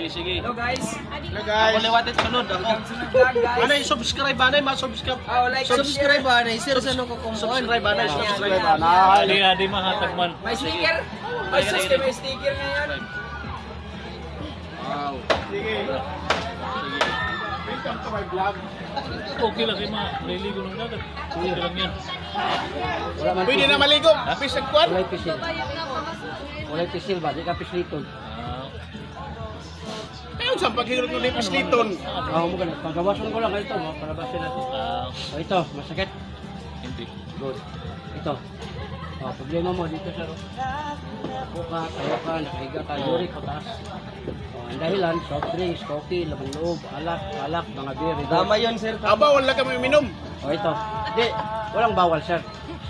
sige. Hello guys. Hello Ako guys. liwatin sunod ako. Sunod vlog guys. Ano yung subscribe ba? Ma-subscribe. Like and Subscribe share. ba na sir sa nako kung Subscribe ba? Subscribe Yan, ba? yan. Adi mahatag man. May sticker. Ay, sus, may sticker ngayon. Wow. Sige. Welcome to my vlog. Okay lang kayo mga naliligo ng dagat. Okay lang yan. wala man Pwede na maligo. Bisag kwan. Walay pisil. Walay pisil ba? Di ka pisliton. Ayun sa paghirot ko ni Pisliton. Mo ganun. Pagawasan ko lang ito, para basin natin. Ito, masakit. Hindi. Good. Ito. Problema mo dito sir. Buka, tayo ka, nakahiga ka, uric o taas. Ang dahilan, soft drinks, coffee, laman loob, alak, mga beer. Tama yun, sir. Aba, wala kami uminom. Ito. Di, walang bawal sir.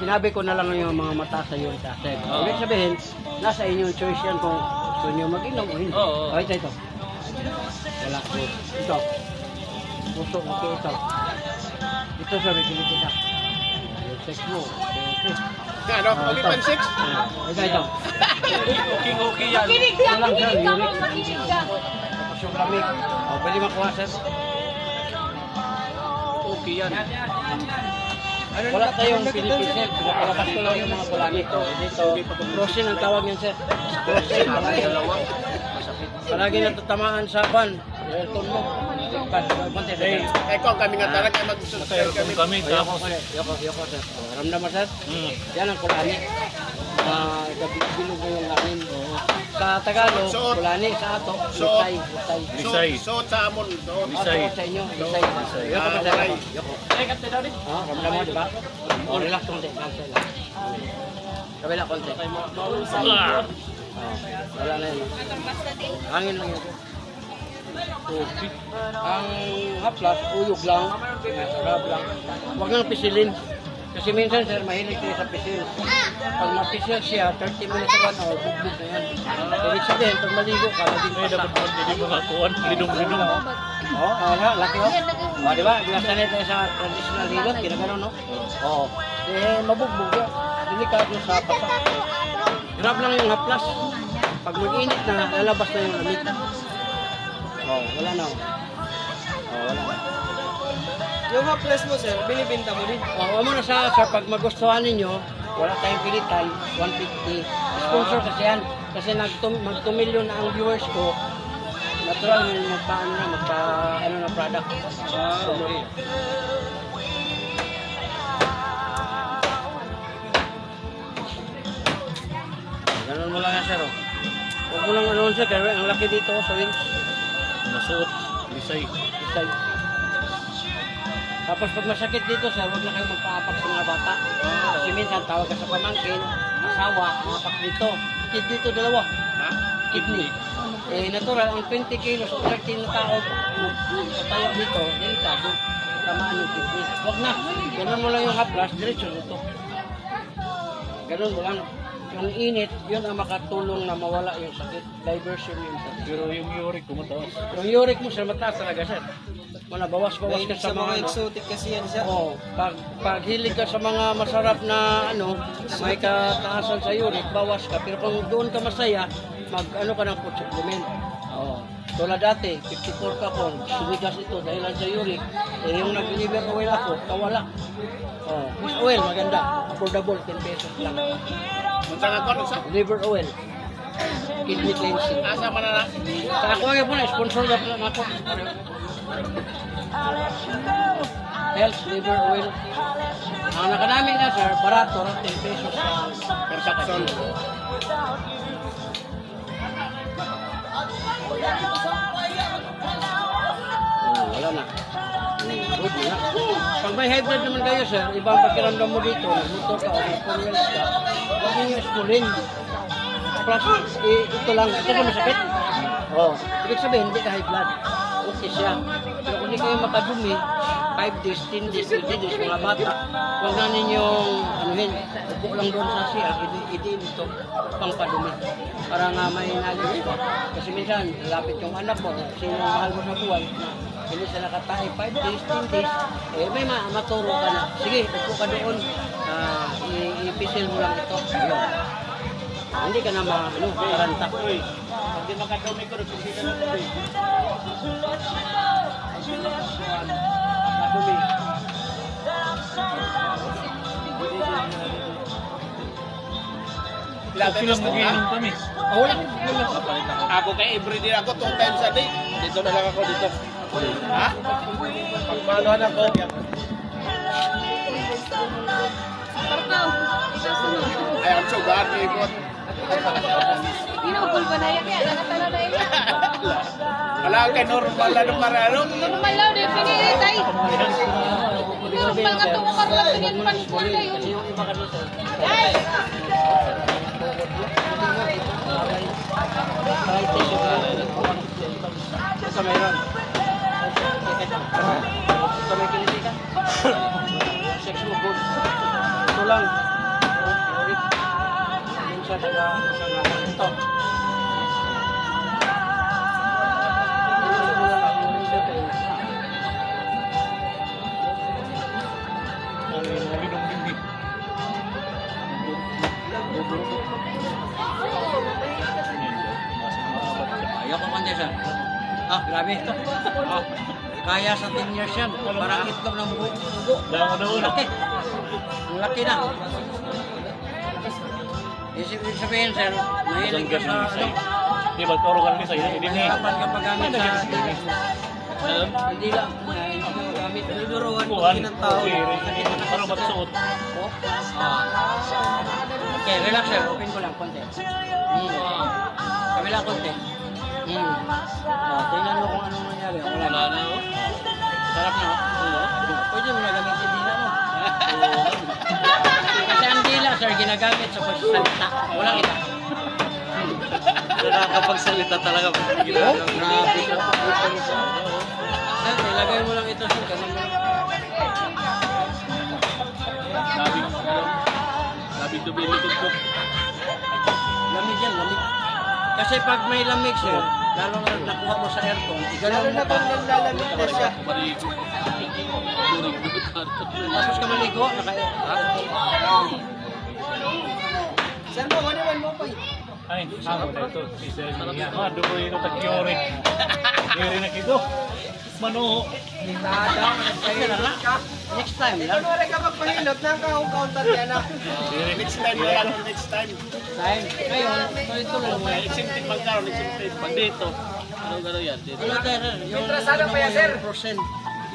Sinabi ko na lang yung mga mata sa uric acid. Ibig sabihin, nasa inyong choice yan kung gusto nyo mag-inom o hindi. Oo. Ito. Wala ko. Ito. Puso, okay ito. Ito sir, may kinikita. Yung sex mo. Okay. Ano, only pan 6? Ito. Okay yan. Ito lang sir, uric. Tapos yung lamig. Pwede makuha sir. Okay yan. Wala tayong pinipisil. Pinapalabas ko lang yung mga kulani ito. Dito, crossing ang tawag yan sir. Crossing. Palagi natatamaan sa ban. Aircon mo. Eko, kami nga talaga mag-subscribe kami. Kami tapos. Yoko sir. Ramdam mo sir? Yan ang kulani. Bilog mo yung langin. Sa Tagalog, Suot. kulani. Sa ato, Suot. lisay. Lisay. So, sa amon doon. Lisay. Sa inyo, lisay. Yoko pa sir. Yoko. Ramdam mo, di ba? Relax konti. Kabila konti. Wala na yun. Hangin lang yun. Ang haplas, uyog lang. Masarap lang. Huwag nang pisilin. Kasi minsan sir, mahilig tayo sa pisil. Pag mapisil siya, 30 minutes to 1 hour, bugbog na yan. Ibig sabihin, pag maligo ka, naging May dapat pasak. man hindi mga kuwan. Lidong-lidong. Laki ho. Di ba? Ginasanay tayo sa traditional hilot, kinagano no? Oo. Mabugbog yan. Delikado sa pasak. Grab lang yung haplas. Pag mag-init na, lalabas na yung lamig. Wala na. Wala na. Yung haplas mo, sir, binibinta mo din. Mo na sa pag magustuhan ninyo, wala tayong pilitan, 150. Sponsor kasi yan. Kasi mag-2 million na ang viewers ko. Natural yung magpa product. Okay. Ganun mo lang yan, sir. Huwag mo lang ano sir, kaya ang laki dito sa wings. Masuot. Lisay. Isay. Tapos pag masakit dito, sir, huwag na kayo magpaapak sa mga bata. Kasi minsan tawag ka sa pamangkin, asawa, maapak dito. Kid dito, dalawa. Kidney. Natural, ang 20 kilos, kung 13 na tao, tayo dito, delikado. Tamaan yung kidney. Huwag na. Ganun mo lang yung haplas, diretso dito. Ganun mo lang. Yung init, yun ang makatulong na mawala yung sakit. Diversion yung sakit. Pero yung uric kumataas. Yung uric mo, sir, mataas talaga, sir. Wala, bawas-bawas ka Mahilig sa sa mga mga exotic kasi yan siya. pag hilig ka sa mga masarap na may kataasan sa uric, bawas ka. Pero kung doon ka masaya, mag-ano ka ng food supplement. Tulad dati, 54 ka po, sumigas ito dahil sa uric. Yung nag-liver oil ako, kawala. Fish oil, maganda. Affordable, 10 pesos lang. Unsa nga kwan sa? Liver oil. Kidney cleansing. Asa man na? Sa ako nga po na, sponsor na pala na ako. Health liver oil. Ang nakanaming na sir, barato, 10 pesos per capsule. Wala na. Good na. Pag may high blood naman kayo sir, ibang pakiramdam mo dito, nagmotor ka o nag-fuels ka, huwag ninyo iskulin. Plus, ito lang, ito na masakit. Ibig sabihin, hindi ka high blood. Okay siya. Pero kung hindi kayo makadumi, 5 days, 10 days, 20 days, mga bata, huwag na ninyong, upo lang doon sa siya, idiin ito, pangpadumi. Para nga may knowledge ka. Kasi minsan, lapit yung anak mo, kasi yung mahal mo sa buhay, hindi sila nakatae 5 days, 10 days, may maturo ka na. Sige, upo ka doon, ipisil mo lang ito. Ayun. Hindi ka na makaranta. Hindi makadumi ko, nagsisila ng tubig. Nadumi. Okay lang mag-inom kami. Ako kay everyday ako 2 times a day. Dito na lang ako dito. Ha? Pagmanuhan ako. Parkaw, ikaw sunod. I am so glad we got. Pinupul ba na yan? Kaya nakatala na yan. Wala kay normal na nung marano. Normal lang, definite ay. Normal nga ito, makarlang ganyan punishment na yun. Kasi yung iba kasi sir, Ay! kahit tissue ka, basta mayroon. Basta may kinitikan. Sex mo good. Ito lang. Yung sa taga ito. Uminom din din. Ayaw ko kanya siya. Ah, grabe. Ah, kaya sa 10 years yan. Parang itlog ng bugo. Dahil ko na una. Laki. Ang laki na. Ibig sabihin, sir, mahilig ka sa ano. Di ba, toro ka rin sa'yo. Hindi niya. Mahirapan ka paggamit sa TV. Hindi lang. Hindi mo gamit. Duduruan ko Kuhan. ng tao. Para matsuot. Okay, relax sir. Open ko lang konti. Kabila konti. Tingnan mo kung anong nangyari. Wala na. Sarap na. Pwede mo na gamitin dila mo. Kasi ang dila sir, ginagamit sa pagsalita. Walang ita. Nakakapagsalita talaga. Grabe siya. Sir, ilagay mo lang ito sir. Ganun mo lang. Labing dumilikod ko. Lamig yan, lamig. Kasi pag may lamig sir, lalo na nakuha mo sa aircon, Lalo igalaw na mo pa. kung naglalamig na siya. Marigo. Tapos ka maligo, Saan mo? Ano naman mo pa eh? Ay, ako na ito. Si Sir Mia. Doon ko yung tag-yori. Yori na kito. Mano. Next time lang. Ano rin ka magpahilot na counter yan na? Next time na lang, next time. Time. Ngayon, tuloy-tuloy mo. Exempted magkaroon, exempted. Pag dito. Ano gano'n yan? Dito. Ano tayo sir? Yung percent.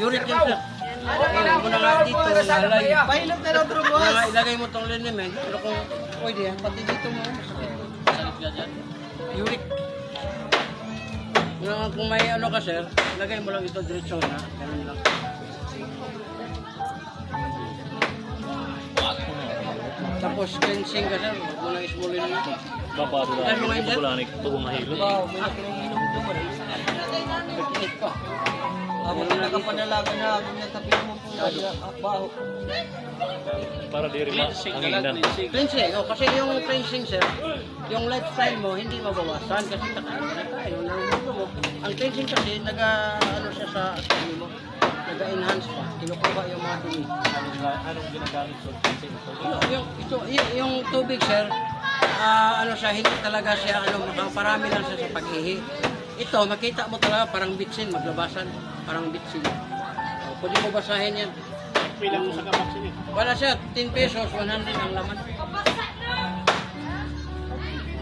Uric yun sir. Muna nga dito, lalay. Pahilot na lang bro Muna nga boss. ilagay mo tong liniment. Pero kung pwede yan, pati dito mo. Salit ka dyan. Uric. Kung may ano ka sir, ilagay mo lang ito diretso na. Ganun lang. Tapos cleansing ka sir, huwag mo lang ismulin mo. Babado na. Ito ko lang ito mahilo. Wow, may nakikinom ito pa rin. Pagkit pa. Ako na nakapanalaga na ako na tapi mo po. Baho. Para di rin hanginan. Cleansing, oh, kasi yung cleansing sir, yung lifestyle mo hindi mabawasan kasi kakain ka na tayo, naluluto mo. Ang cleansing kasi ano siya sa ano mo, nag-enhance pa, kinukuha yung mga dumi. Anong ginagamit sa Yung tubig sir, ano siya, hindi talaga siya, makaparami lang siya sa pag-ihi. Ito, makita mo talaga parang bitsin, maglabasan, parang bitsin. Oh, pwede mo basahin yan. Pilang mo sa kamaksin eh. Wala siya, 10 pesos, 100 ang laman.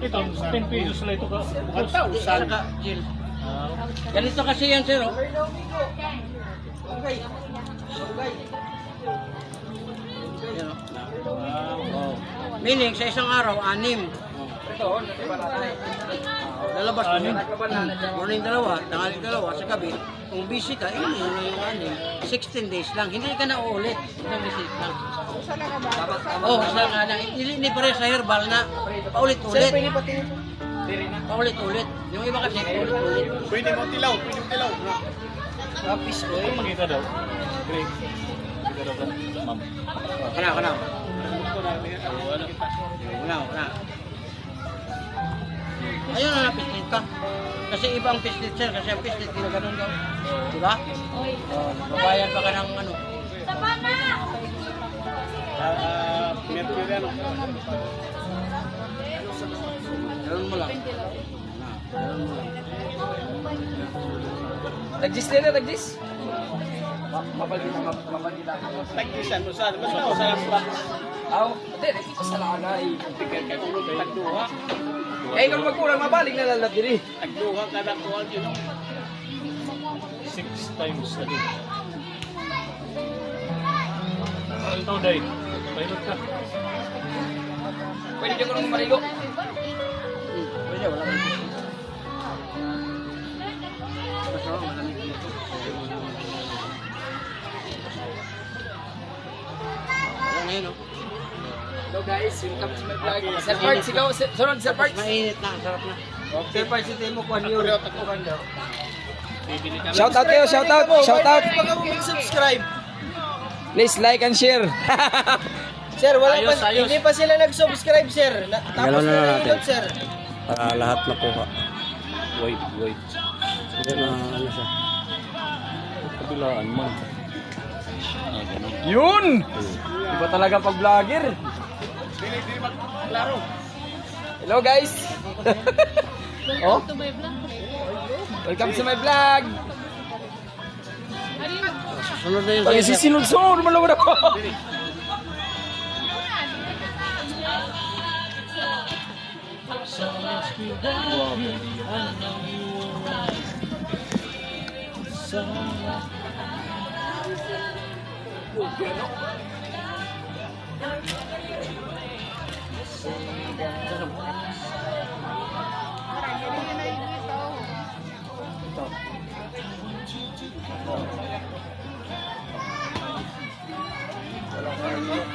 Ito, 10 pesos lang ito ka. 1,000. Saka, Jill. Ganito kasi yan sir, oh. Okay. Okay. Yan, oh. Meaning, sa isang araw, 6. Lalabas mo. Morning 2, tanghali 2, sa gabi. Kung busy ka, mo na yung 16 days lang. Hindi ka na uulit. Isang visit lang. Oh, isang nga lang. Hindi pa rin sa herbal na paulit-ulit. Sir, pwede pati Paulit-ulit. Yung iba kasi paulit-ulit. Pwede mo tilaw, pwede mo tilaw. kapis ko eh. Pakita daw. Great. Pakita daw ka. Ma'am. Kana. Ayun na pislit ka. Kasi iba ang pislit sir. Kasi ang pislit ginaganon daw. Diba? Oh, babayad pa ka ng ano. Mercury ano. Ganun mo lang. Nag-gis din na, nag-gis. Mapagila. Tagdisan mo sa sarap ba? Aw, hindi, dito sa lanay. Tigil ka kung tagduha. Eh, kung magkurang mabalik na lalap diri. Tagduha ka na kuha yun. 6 times a day. Ikaw, Day. Pahinot ka. Pwede dyan ko nung marigo. Pwede, wala kang ito. Masarap, malamig dito. Wala na yun, oh. Hello guys, welcome to my vlog. Sir Parts, sigaw, sunod Sir Parts. Mainit na, sarap na. Sir Parts, ito mo kuha niyo. Bibili kami. Shout out kayo, shout out, shout out. Subscribe. Please like and share. Sir, wala Ayos, pa, ayos. hindi pa sila nag-subscribe, sir. Tapos Ganun na na natin. nahilot, sir. Para lahat makuha. Wait. Hindi na ano siya. Kabilaan man. Yun! Iba talaga pag vlogger. Klaro. Hello guys. Oh, To my vlog. welcome to my vlog. Sunod na yun Pag sa'yo, sir. sisinod-sunod, malawad ako.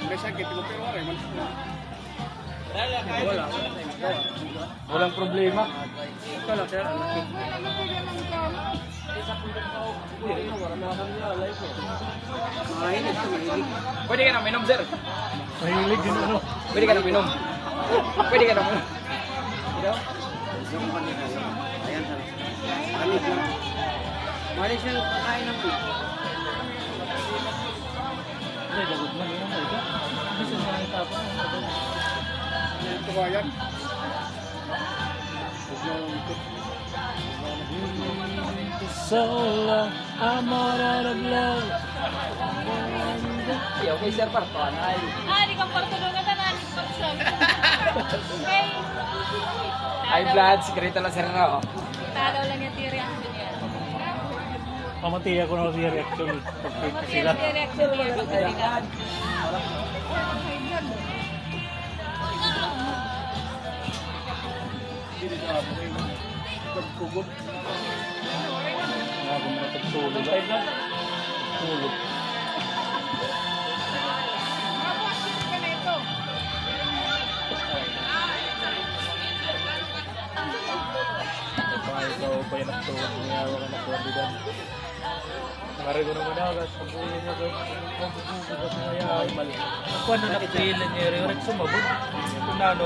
May sakit mo pero wala man. Walang problema. Ito lang, sir. Ang laki. Mainit na, mainit. Pwede ka na minom, sir. Mahilig din ano. Pwede ka na minom. Pwede ka na minom. Yung kanina yun. Ayan, sir. Manis lang. Manis yung kakain ng pig. Ay, lagot man yun. Kasi sa mga tapos. Tubayan. Sola, I'm out of love. Okay, sir, partuan. Ay. Di kang partulungan na namin pagsam. Okay. Ay, blood, sikrito lang, sir, na, oh. Tadaw lang yung reaction niya. Pamatiya ko na si reaction. Pagkita sila. Yung reaction niya. Pagkabila. Pagkugot. Nga kung matagsulog. Tulog. Ikaw pa yung nagtuwag niya. Wala na kuwabidan. Nangari ko naman ako. Pag-uwi niya ko. Pag-uwi niya ay mali. Kung ano napipilan niya rin. Sumabot. Kung ano.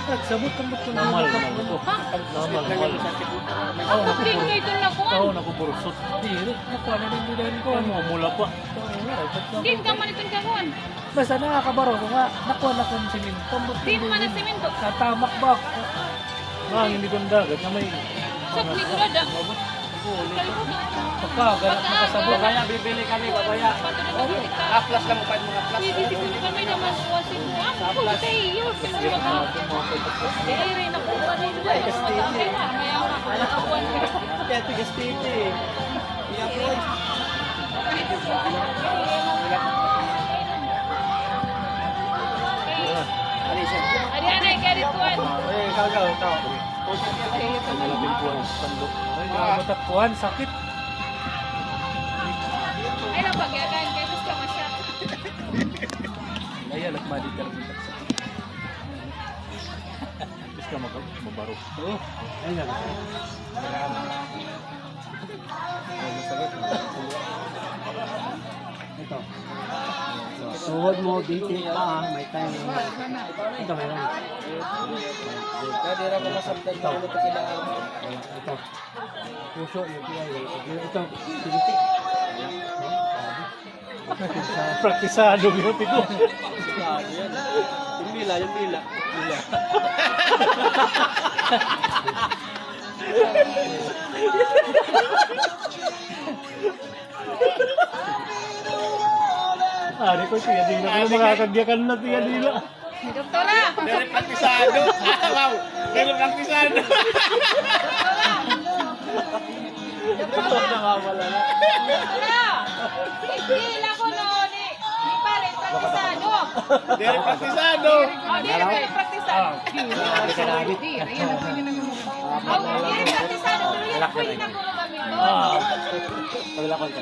Nagsabot ang ba't namal na ito? Namal. Pagking kayo ito na ko. Oo, nakuburusot. Diri, nakuha na rin din ko. Ano, mula pa. Din ka man itong kakuan. Basta nakakabaro ko nga. Nakuha na kong siminto. Din man ang simento. Natamak ba? Nga, hindi ko dagat na may... Sok ni Kurada. Pagkaganap na kasabot. Kaya bibili kami, babaya. Aplas lang mo pa mga aplas. Hindi kami naman kuwasi ko. Ang kulay yun. Ere na po ba rin? Ay, kastiti. May ako nakakuan. Kaya tigastiti. Iya po. Ariana, get it one. Eh, kagaw, tao. Malapit po ang sandok. Ay, matakpuan, sakit. Ay, napagyagan. Kaya gusto ka masya. Ay, alat mali ka rin. Gusto ka mabaro. Oo. Ayun lang. Ito. Tuhod mo, binti pa, may time. Ito, meron. Dati na ko masabdan pa ulit ang kailangan. Ito. Puso, yung pinay. Ito, binti. Praktisado yun ito. Hindi pila, yung pila. Ari ko siya, di na ko makakagyakan na tiya nila. Doktora! Dari praktisado. Wow. Dari praktisado. Doktora! Ikila ko no, ni pare, praktisado. Dari praktisado. Oh, di rin praktisado. Oh, di rin praktisado. Pero yan, pwede na ko kami to. Pagla konti.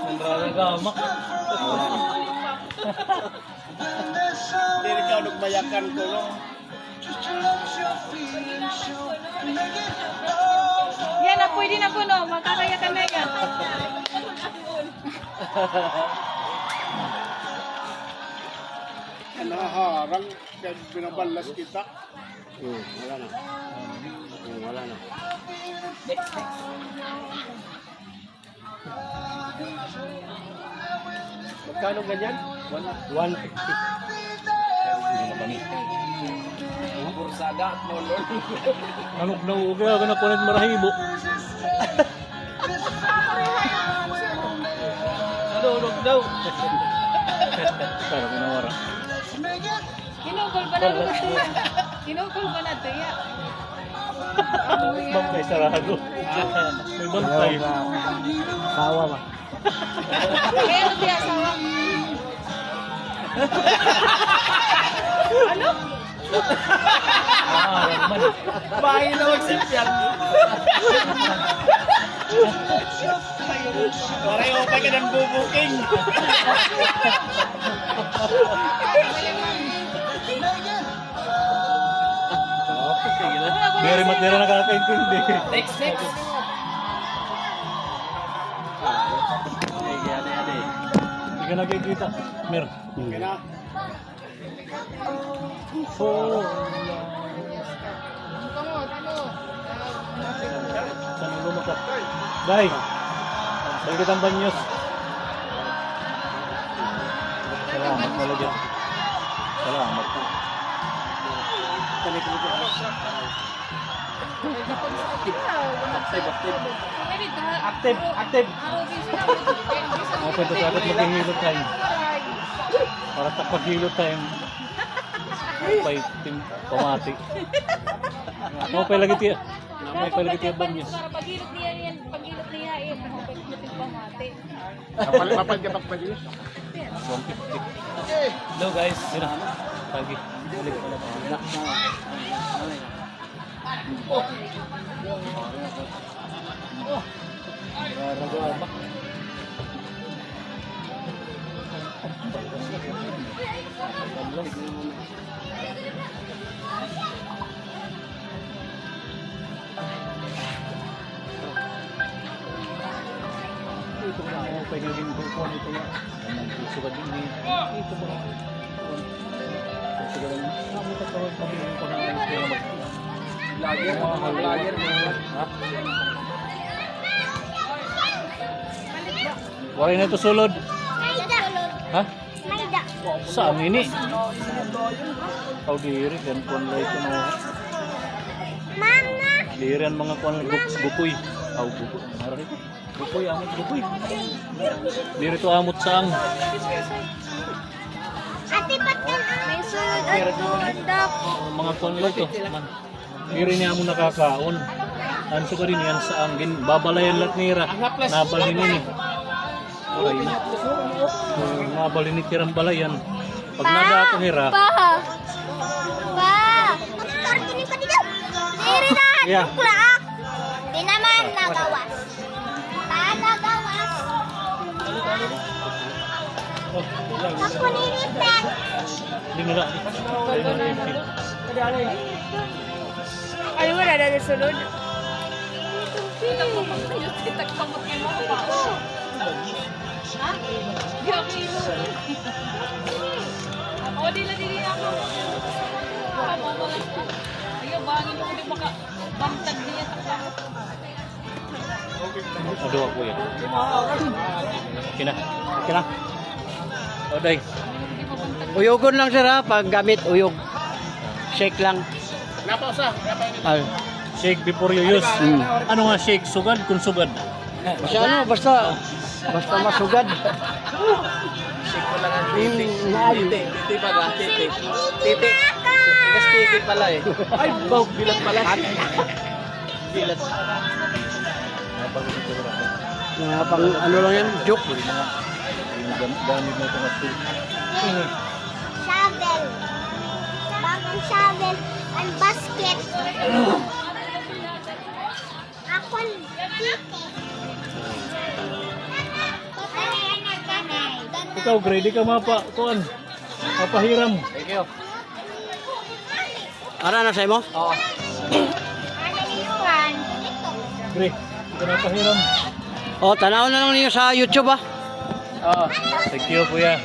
Ang rarang gamak. Dari kau nagbayakan ko no. Yan na, pwede na ko no. Makakaya ka na yan. Naharang kaya binabalas kita. Wala na. Wala na. Magkano ganyan? 150. Bursada at molon. Anok na uga, ako na kunin marahibo. Nadulog daw. Pero kinawara. Kinukul ba na ito? Kinukul ba na ito? Ya. Bantay sarado. May bantay. Sawa ba? Kaya ano siya asawa? Ano? Man. Bahay na magsipyan. Pareho pa ka ng bubuking. Mary Matera nakakaintindi. Next. Hindi ka nakikita. Mer. Okay na. Oh. Saan mo lumakat? Day. Balik ang banyos. Salamat pala dyan. Salamat po. Active. Open to dapat maghihilot time. Para sa paghilot time. Pay tim pamati. Mau pay lagi tiya. Mau pay lagi tiya banyos. Para pagilot niya yan, pagilot niya yan, pagilot pamati. Kapal ka pagpalis. 150. Hello guys. Sino? Pagi. Balik pala. Raragawa. Ito na ako pagiging buko nito na. Sugat din ni. Ito ba? Sugat din. Ako ta tawag pagiging ko ng Vlogger, mga vlogger. ha? Wala na ito sulod. Ha? Saan ini? Kau diri dan kuan lay ito mo. Mama. Diri ang mga kuan bukoy. Aw bukoy. Mara ito. Bukoy amot bukoy. Diri to amot saang. Ate patin may sulod at Mga kuan lay ito. Man. Diri niya mo nakakaon. Anso ka rin yan saang babalayan lat nira. Nabalhin ini. Oray na. Nabalhin ni tirang balayan. Pag nada ako hira. Pa! Kartinin pa dito! Diri na! Yeah. Tuklaak! Di naman nagawas. Nagawas. Oh, Ako nilipet. hindi nila. Ayun na empty. Ano mo na na sulod? Ha? Gaki mo. O, dila ako. Ayaw, bangin mo hindi baka bantag niya. Aduh aku ya. Kina. Kina. Oh, day. Uyogon lang sir ha, pag gamit uyog. Shake lang. Napausa. Ay. Shake before you use. Ano nga shake? Sugad kung sugad. Kasi ano, basta masugad. Titi pa ba? Titi. Mas titi pala eh. Ay, bilat pala. Bilat. Pang ano lang yan, joke. Gamit mo itong asin. Shovel. Bagong shovel and basket. Ako Ikaw, grade ka kuan. Mapahiram. Thank you. Ara na sa mo? Oo. Grade, ka mapahiram. Oh, tanaw na lang niyo sa YouTube ah. Oo. Thank you, kuya.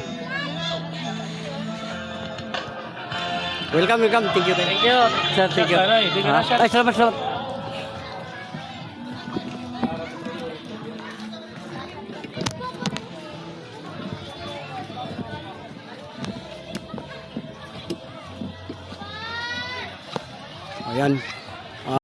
Welcome. Thank you. Thank you. Sir, thank you. Taray, di ka na siya. Ay, salamat. Ayan.